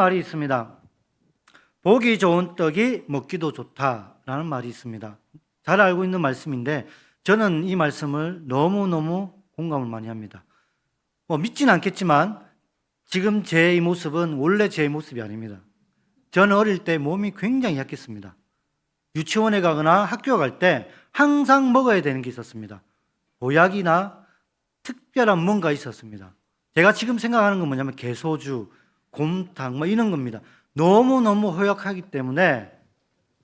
말이 있습니다. 보기 좋은 떡이 먹기도 좋다라는 말이 있습니다. 잘 알고 있는 말씀인데 저는 이 말씀을 너무너무 공감을 많이 합니다. 믿진 않겠지만 지금 제 이 모습은 원래 제 모습이 아닙니다. 저는 어릴 때 몸이 굉장히 약했습니다. 유치원에 가거나 학교 갈 때 항상 먹어야 되는 게 있었습니다. 보약이나 특별한 뭔가 있었습니다. 제가 지금 생각하는 건 뭐냐면 개소주, 곰탕 이런 겁니다. 너무너무 허약하기 때문에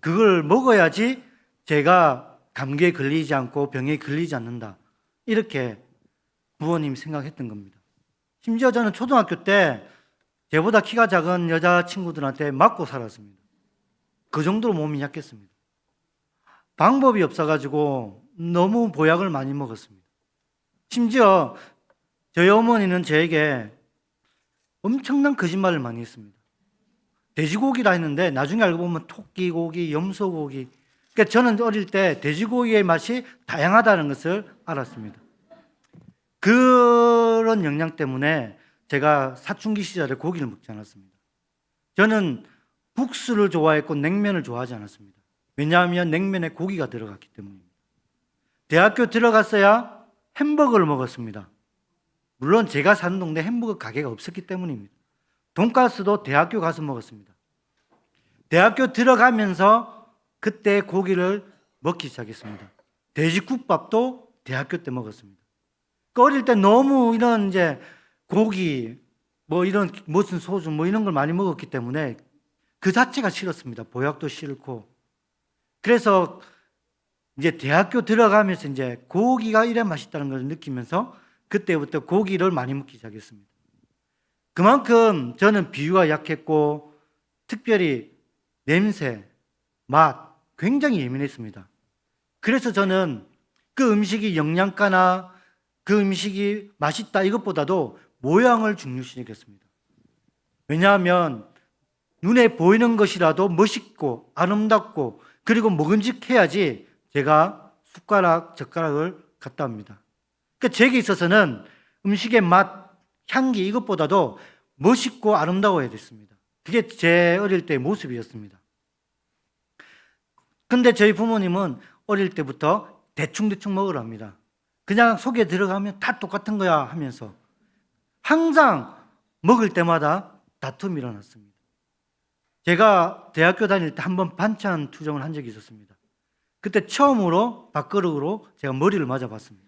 그걸 먹어야지 제가 감기에 걸리지 않고 병에 걸리지 않는다. 이렇게 부모님이 생각했던 겁니다. 심지어 저는 초등학교 때 저보다 키가 작은 여자친구들한테 맞고 살았습니다. 그 정도로 몸이 약했습니다. 방법이 없어가지고 너무 보약을 많이 먹었습니다. 심지어 저희 어머니는 저에게 엄청난 거짓말을 많이 했습니다. 돼지고기라 했는데 나중에 알고 보면 토끼고기, 염소고기. 그러니까 저는 어릴 때 돼지고기의 맛이 다양하다는 것을 알았습니다. 그런 영향 때문에 제가 사춘기 시절에 고기를 먹지 않았습니다. 저는 국수를 좋아했고 냉면을 좋아하지 않았습니다. 왜냐하면 냉면에 고기가 들어갔기 때문입니다. 대학교 들어갔어야 햄버거를 먹었습니다. 물론 제가 사는 동네 햄버거 가게가 없었기 때문입니다. 돈가스도 대학교 가서 먹었습니다. 대학교 들어가면서 그때 고기를 먹기 시작했습니다. 돼지국밥도 대학교 때 먹었습니다. 어릴 때 너무 이런 이제 고기, 이런 무슨 소주 이런 걸 많이 먹었기 때문에 그 자체가 싫었습니다. 보약도 싫고. 그래서 이제 대학교 들어가면서 이제 고기가 이래 맛있다는 걸 느끼면서 그때부터 고기를 많이 먹기 시작했습니다. 그만큼 저는 비위가 약했고 특별히 냄새, 맛 굉장히 예민했습니다. 그래서 저는 그 음식이 영양가나 그 음식이 맛있다 이것보다도 모양을 중요시 여겼습니다. 왜냐하면 눈에 보이는 것이라도 멋있고 아름답고 그리고 먹음직해야지 제가 숟가락, 젓가락을 갖다 합니다. 그러니까 제게 있어서는 음식의 맛, 향기 이것보다도 멋있고 아름다워야 됐습니다. 그게 제 어릴 때의 모습이었습니다. 근데 저희 부모님은 어릴 때부터 대충대충 먹으라 합니다. 그냥 속에 들어가면 다 똑같은 거야 하면서 항상 먹을 때마다 다툼이 일어났습니다. 제가 대학교 다닐 때 한번 반찬 투정을 한 적이 있었습니다. 그때 처음으로 밥그릇으로 제가 머리를 맞아봤습니다.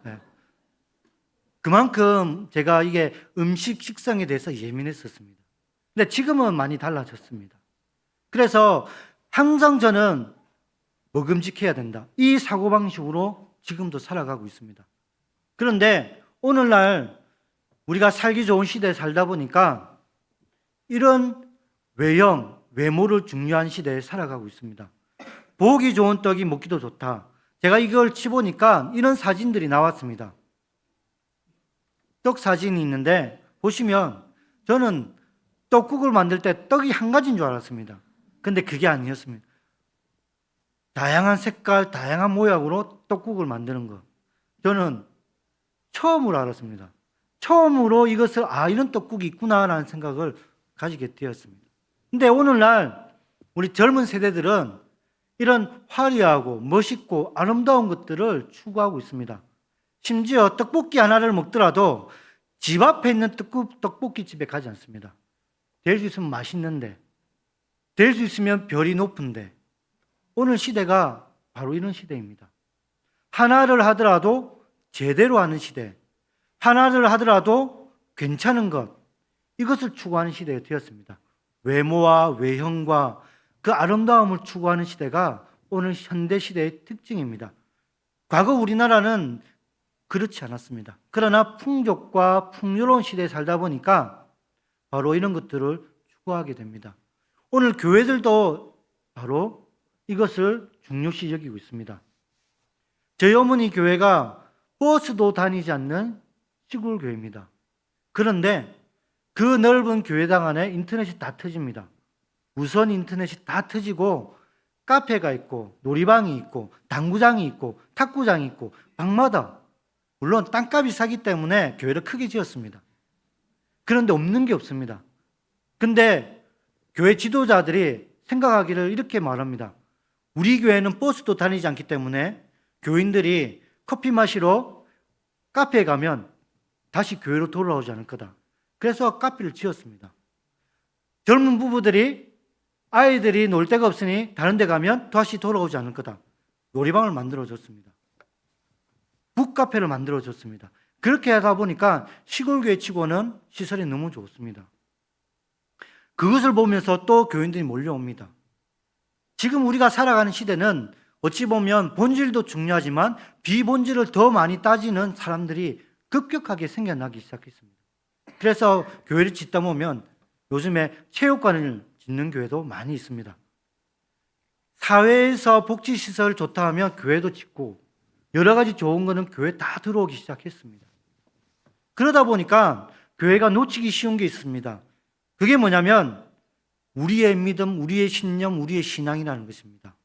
네. 그만큼 제가 이게 음식 식성에 대해서 예민했었습니다. 근데 지금은 많이 달라졌습니다. 그래서 항상 저는 먹음직해야 된다. 이 사고방식으로 지금도 살아가고 있습니다. 그런데 오늘날 우리가 살기 좋은 시대에 살다 보니까 이런 외형, 외모를 중요한 시대에 살아가고 있습니다. 보기 좋은 떡이 먹기도 좋다. 제가 이걸 치보니까 이런 사진들이 나왔습니다. 떡 사진이 있는데 보시면 저는 떡국을 만들 때 떡이 한 가지인 줄 알았습니다. 근데 그게 아니었습니다. 다양한 색깔, 다양한 모양으로 떡국을 만드는 것. 저는 처음으로 알았습니다. 처음으로 이것을 이런 떡국이 있구나라는 생각을 가지게 되었습니다. 근데 오늘날 우리 젊은 세대들은 이런 화려하고 멋있고 아름다운 것들을 추구하고 있습니다. 심지어 떡볶이 하나를 먹더라도 집 앞에 있는 떡볶이 집에 가지 않습니다. 될 수 있으면 맛있는데, 될 수 있으면 별이 높은데, 오늘 시대가 바로 이런 시대입니다. 하나를 하더라도 제대로 하는 시대, 하나를 하더라도 괜찮은 것, 이것을 추구하는 시대가 되었습니다. 외모와 외형과 그 아름다움을 추구하는 시대가 오늘 현대 시대의 특징입니다. 과거 우리나라는 그렇지 않았습니다. 그러나 풍족과 풍요로운 시대에 살다 보니까 바로 이런 것들을 추구하게 됩니다. 오늘 교회들도 바로 이것을 중요시 여기고 있습니다. 저희 어머니 교회가 버스도 다니지 않는 시골 교회입니다. 그런데 그 넓은 교회당 안에 인터넷이 다 터집니다. 무선 인터넷이 다 터지고 카페가 있고 놀이방이 있고 당구장이 있고 탁구장이 있고 방마다 물론 땅값이 싸기 때문에 교회를 크게 지었습니다. 그런데 없는 게 없습니다. 근데 교회 지도자들이 생각하기를 이렇게 말합니다. 우리 교회는 버스도 다니지 않기 때문에 교인들이 커피 마시러 카페에 가면 다시 교회로 돌아오지 않을 거다. 그래서 카페를 지었습니다. 젊은 부부들이 아이들이 놀 데가 없으니 다른 데 가면 다시 돌아오지 않을 거다. 놀이방을 만들어줬습니다. 북카페를 만들어줬습니다. 그렇게 하다 보니까 시골교회 치고는 시설이 너무 좋습니다. 그것을 보면서 또 교인들이 몰려옵니다. 지금 우리가 살아가는 시대는 어찌 보면 본질도 중요하지만 비본질을 더 많이 따지는 사람들이 급격하게 생겨나기 시작했습니다. 그래서 교회를 짓다 보면 요즘에 체육관을 짓는 교회도 많이 있습니다. 사회에서 복지시설 좋다 하면 교회도 짓고 여러 가지 좋은 거는 교회에 다 들어오기 시작했습니다. 그러다 보니까 교회가 놓치기 쉬운 게 있습니다. 그게 뭐냐면 우리의 믿음, 우리의 신념, 우리의 신앙이라는 것입니다.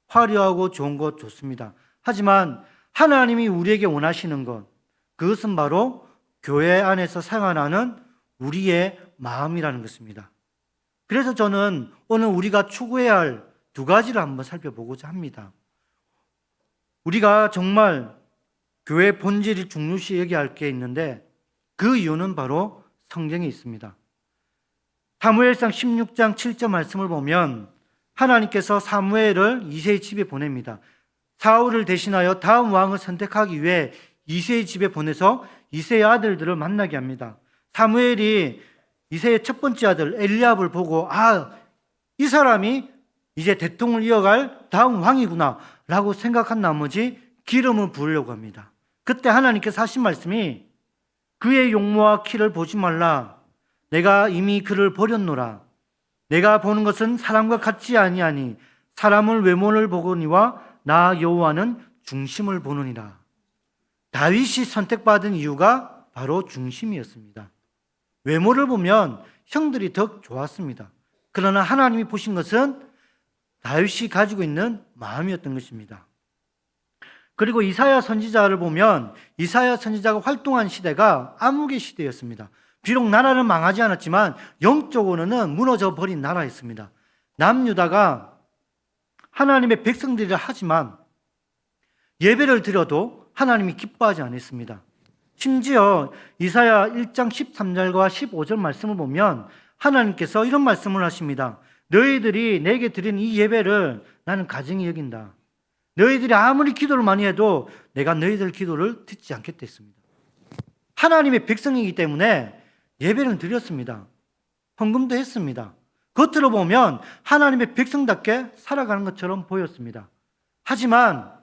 화려하고 좋은 것 좋습니다. 하지만 하나님이 우리에게 원하시는 것, 그것은 바로 교회 안에서 생활하는 우리의 마음이라는 것입니다. 그래서 저는 오늘 우리가 추구해야 할 두 가지를 한번 살펴보고자 합니다. 우리가 정말 교회 본질이 중요시 여겨야 할 게 있는데 그 이유는 바로 성경에 있습니다. 사무엘상 16장 7절 말씀을 보면 하나님께서 사무엘을 이새의 집에 보냅니다. 사울을 대신하여 다음 왕을 선택하기 위해 이새의 집에 보내서 이새의 아들들을 만나게 합니다. 사무엘이 이새의 첫 번째 아들 엘리압을 보고 이 사람이 이제 대통령을 이어갈 다음 왕이구나 라고 생각한 나머지 기름을 부으려고 합니다. 그때 하나님께서 하신 말씀이 그의 용모와 키를 보지 말라. 내가 이미 그를 버렸노라. 내가 보는 것은 사람과 같지 아니하니 사람을 외모를 보거니와 나 여호와는 중심을 보느니라. 다윗이 선택받은 이유가 바로 중심이었습니다. 외모를 보면 형들이 더 좋았습니다. 그러나 하나님이 보신 것은 다윗이 가지고 있는 마음이었던 것입니다. 그리고 이사야 선지자를 보면 이사야 선지자가 활동한 시대가 암흑의 시대였습니다. 비록 나라는 망하지 않았지만 영적으로는 무너져 버린 나라였습니다. 남유다가 하나님의 백성들이라 하지만 예배를 드려도 하나님이 기뻐하지 않았습니다. 심지어 이사야 1장 13절과 15절 말씀을 보면 하나님께서 이런 말씀을 하십니다. 너희들이 내게 드린 이 예배를 나는 가증히 여긴다. 너희들이 아무리 기도를 많이 해도 내가 너희들 기도를 듣지 않겠다 했습니다. 하나님의 백성이기 때문에 예배를 드렸습니다. 헌금도 했습니다. 겉으로 보면 하나님의 백성답게 살아가는 것처럼 보였습니다. 하지만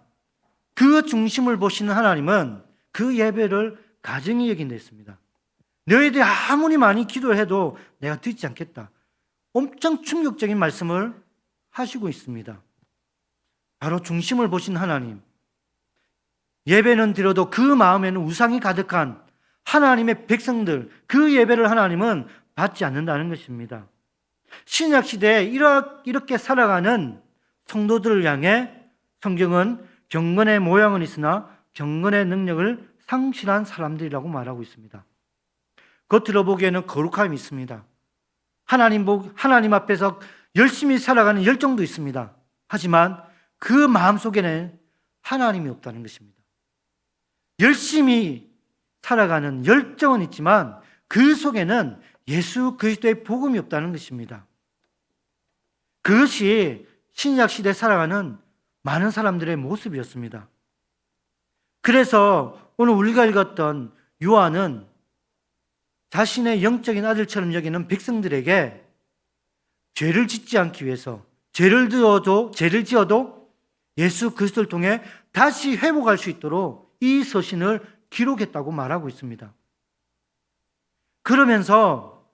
그 중심을 보시는 하나님은 그 예배를 가증히 여긴다 했습니다. 너희들이 아무리 많이 기도해도 내가 듣지 않겠다. 엄청 충격적인 말씀을 하시고 있습니다. 바로 중심을 보신 하나님. 예배는 드려도 그 마음에는 우상이 가득한 하나님의 백성들, 그 예배를 하나님은 받지 않는다는 것입니다. 신약 시대에 이렇게 살아가는 성도들을 향해 성경은 경건의 모양은 있으나 경건의 능력을 상실한 사람들이라고 말하고 있습니다. 겉으로 보기에는 거룩함이 있습니다. 하나님 앞에서 열심히 살아가는 열정도 있습니다. 하지만 그 마음 속에는 하나님이 없다는 것입니다. 열심히 살아가는 열정은 있지만 그 속에는 예수 그리스도의 복음이 없다는 것입니다. 그것이 신약 시대에 살아가는 많은 사람들의 모습이었습니다. 그래서 오늘 우리가 읽었던 요한은 자신의 영적인 아들처럼 여기는 백성들에게 죄를 짓지 않기 위해서 죄를 지어도 예수 그리스도를 통해 다시 회복할 수 있도록 이 서신을 기록했다고 말하고 있습니다. 그러면서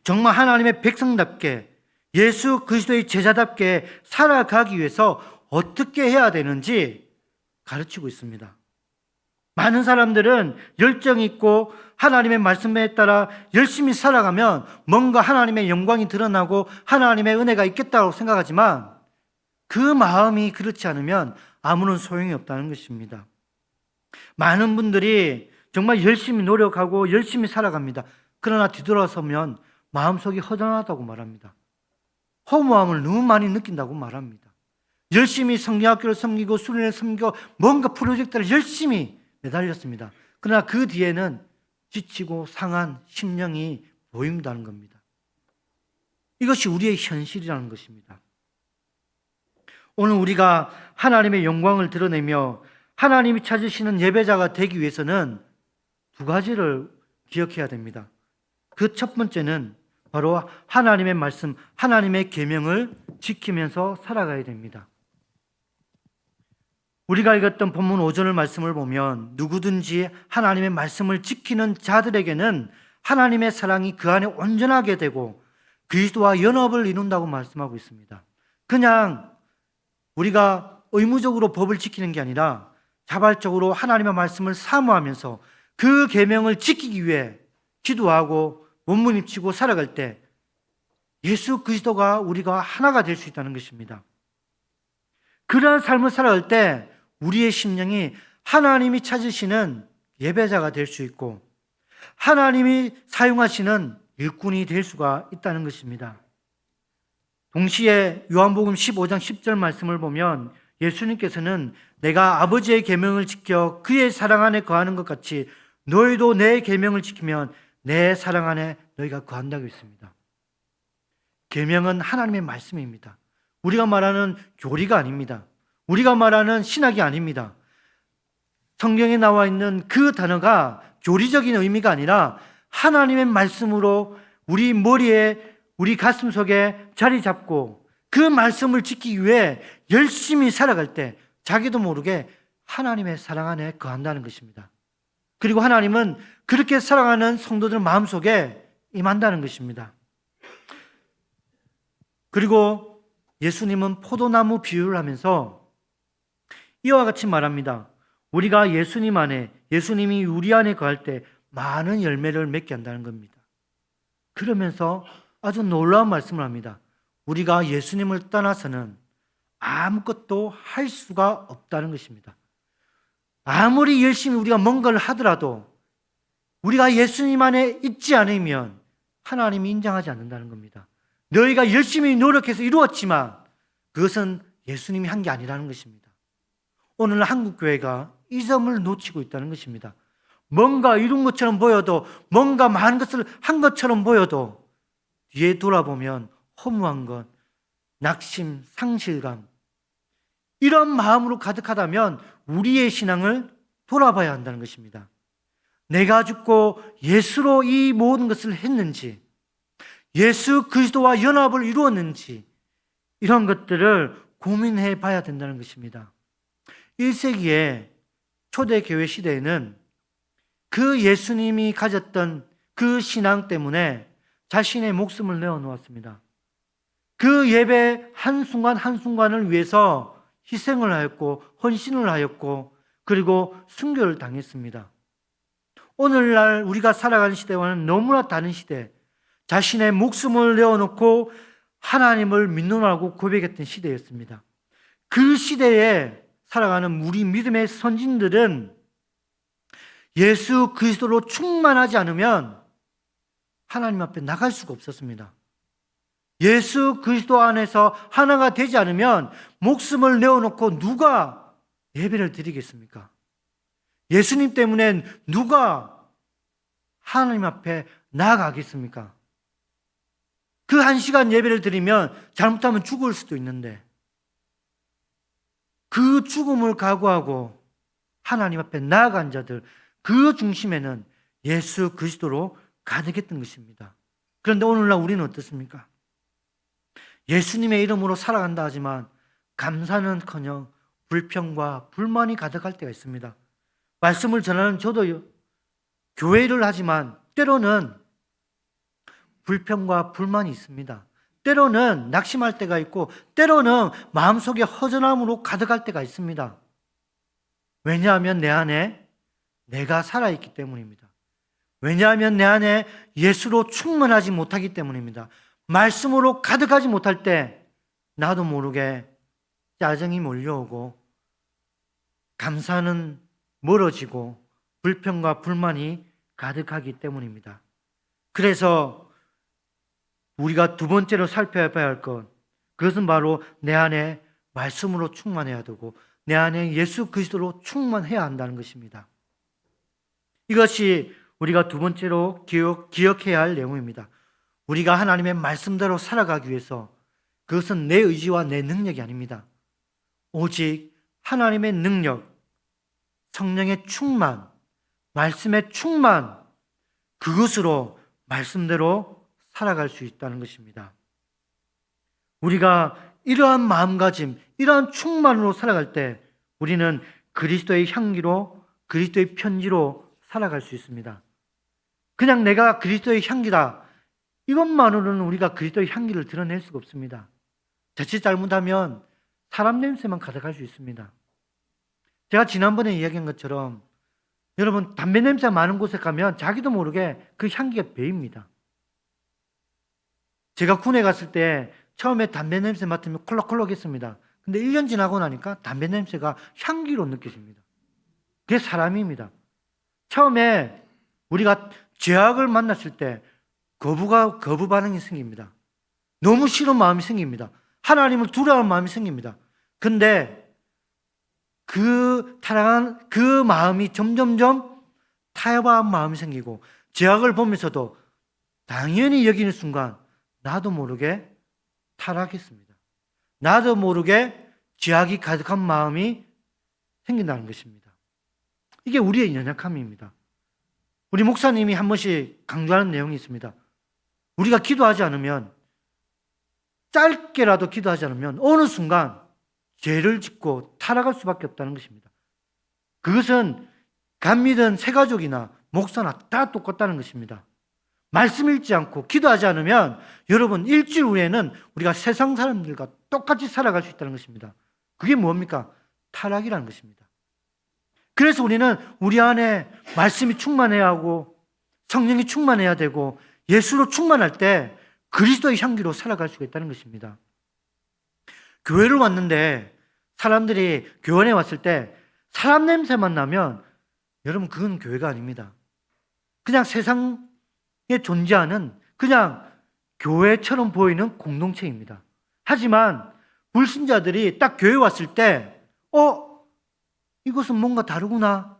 정말 하나님의 백성답게 예수 그리스도의 제자답게 살아가기 위해서 어떻게 해야 되는지 가르치고 있습니다. 많은 사람들은 열정이 있고 하나님의 말씀에 따라 열심히 살아가면 뭔가 하나님의 영광이 드러나고 하나님의 은혜가 있겠다고 생각하지만 그 마음이 그렇지 않으면 아무런 소용이 없다는 것입니다. 많은 분들이 정말 열심히 노력하고 열심히 살아갑니다. 그러나 뒤돌아서면 마음속이 허전하다고 말합니다. 허무함을 너무 많이 느낀다고 말합니다. 열심히 성경학교를 섬기고 수련을 섬기고 뭔가 프로젝트를 열심히 매달렸습니다. 그러나 그 뒤에는 지치고 상한 심령이 보인다는 겁니다. 이것이 우리의 현실이라는 것입니다. 오늘 우리가 하나님의 영광을 드러내며 하나님이 찾으시는 예배자가 되기 위해서는 두 가지를 기억해야 됩니다. 그 첫 번째는 바로 하나님의 말씀, 하나님의 계명을 지키면서 살아가야 됩니다. 우리가 읽었던 본문 5절 말씀을 보면 누구든지 하나님의 말씀을 지키는 자들에게는 하나님의 사랑이 그 안에 온전하게 되고 그리스도와 연합을 이룬다고 말씀하고 있습니다. 그냥 우리가 의무적으로 법을 지키는 게 아니라 자발적으로 하나님의 말씀을 사모하면서 그 계명을 지키기 위해 기도하고 몸부림치고 살아갈 때 예수 그리스도가 우리가 하나가 될 수 있다는 것입니다. 그러한 삶을 살아갈 때 우리의 심령이 하나님이 찾으시는 예배자가 될 수 있고 하나님이 사용하시는 일꾼이 될 수가 있다는 것입니다. 동시에 요한복음 15장 10절 말씀을 보면 예수님께서는 내가 아버지의 계명을 지켜 그의 사랑 안에 거하는 것 같이 너희도 내 계명을 지키면 내 사랑 안에 너희가 거한다고 했습니다. 계명은 하나님의 말씀입니다. 우리가 말하는 교리가 아닙니다. 우리가 말하는 신학이 아닙니다. 성경에 나와 있는 그 단어가 교리적인 의미가 아니라 하나님의 말씀으로 우리 머리에, 우리 가슴 속에 자리 잡고 그 말씀을 지키기 위해 열심히 살아갈 때 자기도 모르게 하나님의 사랑 안에 거한다는 것입니다. 그리고 하나님은 그렇게 살아가는 성도들 마음속에 임한다는 것입니다. 그리고 예수님은 포도나무 비유를 하면서 이와 같이 말합니다. 우리가 예수님 안에, 예수님이 우리 안에 거할 때 많은 열매를 맺게 한다는 겁니다. 그러면서 아주 놀라운 말씀을 합니다. 우리가 예수님을 떠나서는 아무것도 할 수가 없다는 것입니다. 아무리 열심히 우리가 뭔가를 하더라도 우리가 예수님 안에 있지 않으면 하나님이 인정하지 않는다는 겁니다. 너희가 열심히 노력해서 이루었지만 그것은 예수님이 한 게 아니라는 것입니다. 오늘 한국교회가 이 점을 놓치고 있다는 것입니다. 뭔가 이룬 것처럼 보여도 뭔가 많은 것을 한 것처럼 보여도 뒤에 돌아보면 허무한 것, 낙심, 상실감 이런 마음으로 가득하다면 우리의 신앙을 돌아봐야 한다는 것입니다. 내가 죽고 예수로 이 모든 것을 했는지 예수 그리스도와 연합을 이루었는지 이런 것들을 고민해 봐야 된다는 것입니다. 1세기의 초대교회 시대에는 그 예수님이 가졌던 그 신앙 때문에 자신의 목숨을 내어놓았습니다. 그 예배 한순간 한순간을 위해서 희생을 하였고 헌신을 하였고 그리고 순교를 당했습니다. 오늘날 우리가 살아가는 시대와는 너무나 다른 시대, 자신의 목숨을 내어놓고 하나님을 믿노라고 고백했던 시대였습니다. 그 시대에 살아가는 우리 믿음의 선진들은 예수 그리스도로 충만하지 않으면 하나님 앞에 나갈 수가 없었습니다. 예수 그리스도 안에서 하나가 되지 않으면 목숨을 내어놓고 누가 예배를 드리겠습니까? 예수님 때문에 누가 하나님 앞에 나아가겠습니까? 그 1시간 예배를 드리면 잘못하면 죽을 수도 있는데 그 죽음을 각오하고 하나님 앞에 나아간 자들 그 중심에는 예수 그리스도로 가득했던 것입니다. 그런데 오늘날 우리는 어떻습니까? 예수님의 이름으로 살아간다 하지만 감사는커녕 불평과 불만이 가득할 때가 있습니다. 말씀을 전하는 저도 교회를 하지만 때로는 불평과 불만이 있습니다. 때로는 낙심할 때가 있고 때로는 마음속에 허전함으로 가득할 때가 있습니다. 왜냐하면 내 안에 내가 살아있기 때문입니다. 왜냐하면 내 안에 예수로 충만하지 못하기 때문입니다. 말씀으로 가득하지 못할 때 나도 모르게 짜증이 몰려오고 감사는 멀어지고 불평과 불만이 가득하기 때문입니다. 그래서 우리가 두 번째로 살펴봐야 할 것, 그것은 바로 내 안에 말씀으로 충만해야 되고 내 안에 예수 그리스도로 충만해야 한다는 것입니다. 이것이 우리가 두 번째로 기억해야 할 내용입니다. 우리가 하나님의 말씀대로 살아가기 위해서 그것은 내 의지와 내 능력이 아닙니다. 오직 하나님의 능력, 성령의 충만, 말씀의 충만, 그것으로 말씀대로 살아갈 수 있다는 것입니다. 우리가 이러한 마음가짐, 이러한 충만으로 살아갈 때 우리는 그리스도의 향기로, 그리스도의 편지로 살아갈 수 있습니다. 그냥 내가 그리스도의 향기다, 이것만으로는 우리가 그리스도의 향기를 드러낼 수가 없습니다. 자칫 잘못하면 사람 냄새만 가득할 수 있습니다. 제가 지난번에 이야기한 것처럼 여러분, 담배 냄새가 많은 곳에 가면 자기도 모르게 그 향기가 배입니다. 제가 군에 갔을 때 처음에 담배 냄새 맡으면 콜록콜록했습니다. 근데 1년 지나고 나니까 담배 냄새가 향기로 느껴집니다. 그게 사람입니다. 처음에 우리가 죄악을 만났을 때 거부 반응이 생깁니다. 너무 싫은 마음이 생깁니다. 하나님을 두려워하는 마음이 생깁니다. 근데 타락한 그 마음이 점점점 타협한 마음이 생기고 죄악을 보면서도 당연히 여기는 순간 나도 모르게 타락했습니다. 나도 모르게 죄악이 가득한 마음이 생긴다는 것입니다. 이게 우리의 연약함입니다. 우리 목사님이 한 번씩 강조하는 내용이 있습니다. 우리가 기도하지 않으면, 짧게라도 기도하지 않으면 어느 순간 죄를 짓고 타락할 수밖에 없다는 것입니다. 그것은 감리든 새가족이나 목사나 다 똑같다는 것입니다. 말씀 읽지 않고 기도하지 않으면 여러분 일주일 후에는 우리가 세상 사람들과 똑같이 살아갈 수 있다는 것입니다. 그게 뭡니까? 타락이라는 것입니다. 그래서 우리는 우리 안에 말씀이 충만해야 하고 성령이 충만해야 되고 예수로 충만할 때 그리스도의 향기로 살아갈 수가 있다는 것입니다. 교회를 왔는데 사람들이 교원에 왔을 때 사람 냄새만 나면 여러분 그건 교회가 아닙니다. 그냥 세상에 존재하는 그냥 교회처럼 보이는 공동체입니다. 하지만 불신자들이 딱 교회에 왔을 때 이것은 뭔가 다르구나,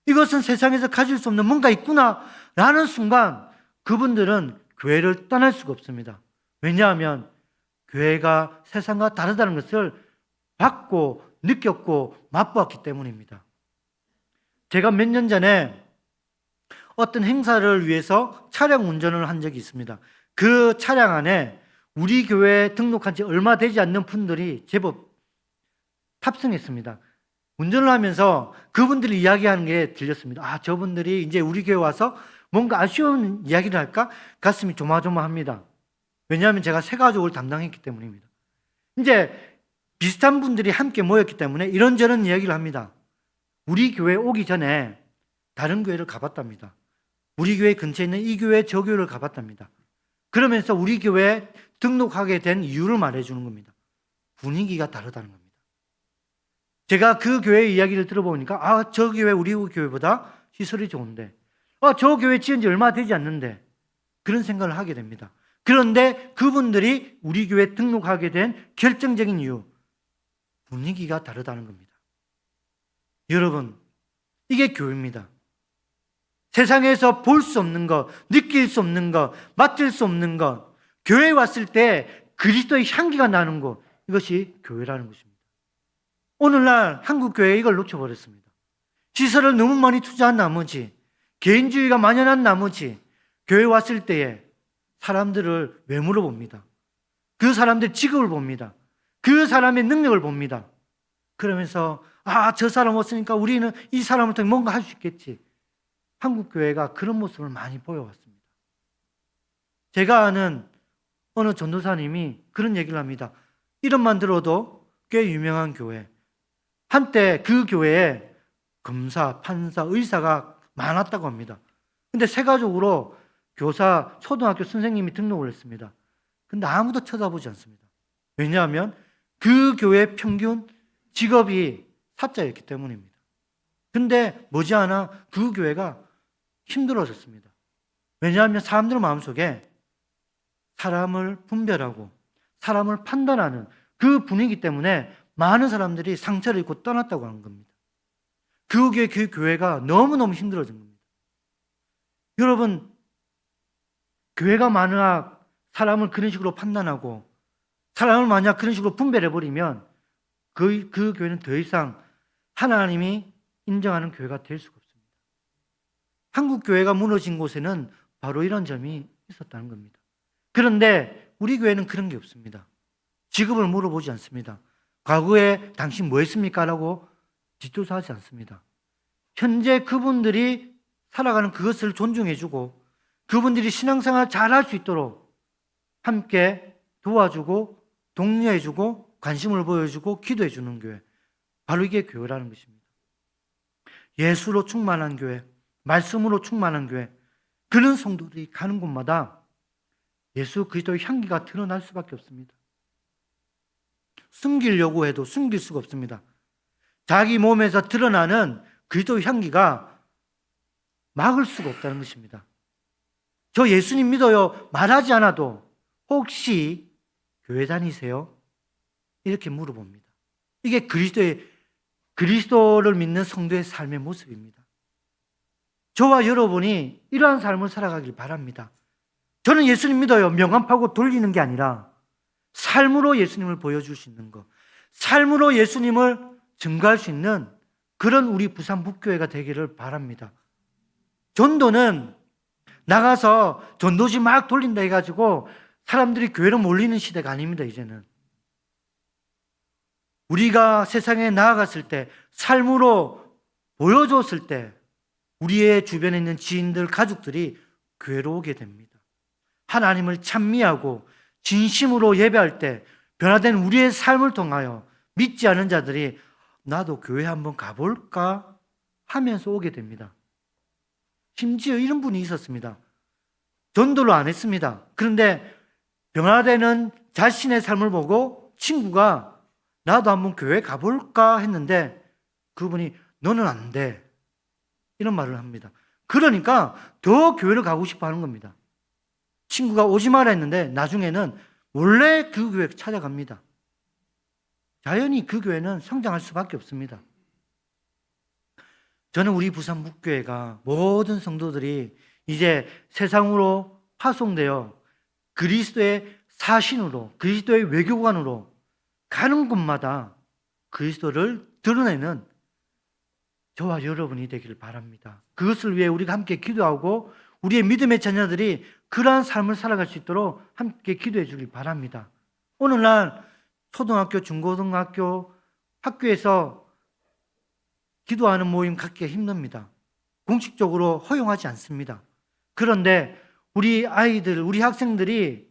이것은 세상에서 가질 수 없는 뭔가 있구나 라는 순간 그분들은 교회를 떠날 수가 없습니다. 왜냐하면 교회가 세상과 다르다는 것을 봤고 느꼈고 맛보았기 때문입니다. 제가 몇 년 전에 어떤 행사를 위해서 차량 운전을 한 적이 있습니다. 그 차량 안에 우리 교회에 등록한 지 얼마 되지 않는 분들이 제법 탑승했습니다. 운전을 하면서 그분들이 이야기하는 게 들렸습니다. 저분들이 이제 우리 교회 와서 뭔가 아쉬운 이야기를 할까? 가슴이 조마조마합니다. 왜냐하면 제가 새가족을 담당했기 때문입니다. 이제 비슷한 분들이 함께 모였기 때문에 이런저런 이야기를 합니다. 우리 교회 오기 전에 다른 교회를 가봤답니다. 우리 교회 근처에 있는 이 교회 저 교회를 가봤답니다. 그러면서 우리 교회에 등록하게 된 이유를 말해주는 겁니다. 분위기가 다르다는 겁니다. 제가 그 교회 이야기를 들어보니까 저 교회 우리 교회보다 시설이 좋은데 저 교회 지은 지 얼마 되지 않는데 그런 생각을 하게 됩니다. 그런데 그분들이 우리 교회에 등록하게 된 결정적인 이유, 분위기가 다르다는 겁니다. 여러분, 이게 교회입니다. 세상에서 볼 수 없는 것, 느낄 수 없는 것, 맡을 수 없는 것, 교회에 왔을 때 그리스도의 향기가 나는 것, 이것이 교회라는 것입니다. 오늘날 한국교회에 이걸 놓쳐버렸습니다. 시설을 너무 많이 투자한 나머지, 개인주의가 만연한 나머지 교회 왔을 때에 사람들을 외모로 봅니다. 그 사람들의 직업을 봅니다. 그 사람의 능력을 봅니다. 그러면서 저 사람 왔으니까 우리는 이 사람을 통해 뭔가 할 수 있겠지. 한국교회가 그런 모습을 많이 보여왔습니다. 제가 아는 어느 전도사님이 그런 얘기를 합니다. 이름만 들어도 꽤 유명한 교회. 한때 그 교회에 검사, 판사, 의사가 많았다고 합니다. 근데 새가족으로 교사, 초등학교 선생님이 등록을 했습니다. 근데 아무도 쳐다보지 않습니다. 왜냐하면 그 교회 평균 직업이 사자였기 때문입니다. 근데 머지않아 그 교회가 힘들어졌습니다. 왜냐하면 사람들 마음속에 사람을 분별하고 사람을 판단하는 그 분위기 때문에 많은 사람들이 상처를 입고 떠났다고 하는 겁니다. 그 후에 그 교회가 너무너무 힘들어진 겁니다. 여러분, 교회가 만약 사람을 그런 식으로 판단하고 사람을 만약 그런 식으로 분별해버리면 그 교회는 더 이상 하나님이 인정하는 교회가 될 수가 없습니다. 한국 교회가 무너진 곳에는 바로 이런 점이 있었다는 겁니다. 그런데 우리 교회는 그런 게 없습니다. 직업을 물어보지 않습니다. 과거에 당신 뭐 했습니까? 라고 뒷조사하지 않습니다. 현재 그분들이 살아가는 그것을 존중해주고 그분들이 신앙생활 잘할 수 있도록 함께 도와주고 독려해주고 관심을 보여주고 기도해주는 교회, 바로 이게 교회라는 것입니다. 예수로 충만한 교회, 말씀으로 충만한 교회, 그런 성도들이 가는 곳마다 예수 그리스도의 향기가 드러날 수밖에 없습니다. 숨기려고 해도 숨길 수가 없습니다. 자기 몸에서 드러나는 그리스도의 향기가 막을 수가 없다는 것입니다. 저 예수님 믿어요 말하지 않아도 혹시 교회 다니세요? 이렇게 물어봅니다. 이게 그리스도를 믿는 성도의 삶의 모습입니다. 저와 여러분이 이러한 삶을 살아가길 바랍니다. 저는 예수님 믿어요 명함 파고 돌리는 게 아니라 삶으로 예수님을 보여줄 수 있는 것, 삶으로 예수님을 증거할 수 있는 그런 우리 부산 북교회가 되기를 바랍니다. 전도는 나가서 전도지 막 돌린다 해가지고 사람들이 교회로 몰리는 시대가 아닙니다. 이제는 우리가 세상에 나아갔을 때, 삶으로 보여줬을 때 우리의 주변에 있는 지인들, 가족들이 교회로 오게 됩니다. 하나님을 찬미하고 진심으로 예배할 때 변화된 우리의 삶을 통하여 믿지 않은 자들이 나도 교회 한번 가볼까 하면서 오게 됩니다. 심지어 이런 분이 있었습니다. 전도를 안 했습니다. 그런데 변화되는 자신의 삶을 보고 친구가 나도 한번 교회 가볼까 했는데 그분이 너는 안 돼. 이런 말을 합니다. 그러니까 더 교회를 가고 싶어 하는 겁니다. 친구가 오지 마라 했는데 나중에는 원래 그 교회 찾아갑니다. 자연히 그 교회는 성장할 수밖에 없습니다. 저는 우리 부산 북교회가 모든 성도들이 이제 세상으로 파송되어 그리스도의 사신으로, 그리스도의 외교관으로 가는 곳마다 그리스도를 드러내는 저와 여러분이 되기를 바랍니다. 그것을 위해 우리가 함께 기도하고 우리의 믿음의 자녀들이 그러한 삶을 살아갈 수 있도록 함께 기도해 주길 바랍니다. 오늘날 초등학교, 중고등학교, 학교에서 기도하는 모임 갖기가 힘듭니다. 공식적으로 허용하지 않습니다. 그런데 우리 아이들, 우리 학생들이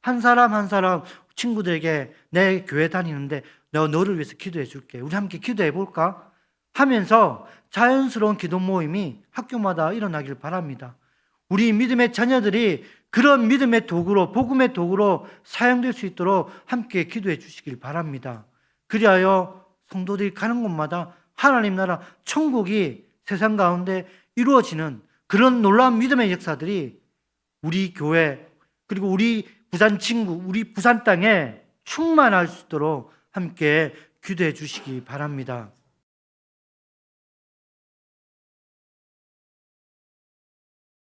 한 사람 한 사람 친구들에게 내 교회 다니는데 내가 너를 위해서 기도해 줄게. 우리 함께 기도해 볼까? 하면서 자연스러운 기도 모임이 학교마다 일어나길 바랍니다. 우리 믿음의 자녀들이 그런 믿음의 도구로, 복음의 도구로 사용될 수 있도록 함께 기도해 주시길 바랍니다. 그리하여 성도들이 가는 곳마다 하나님 나라 천국이 세상 가운데 이루어지는 그런 놀라운 믿음의 역사들이 우리 교회 그리고 우리 부산 친구, 우리 부산 땅에 충만할 수 있도록 함께 기도해 주시기 바랍니다.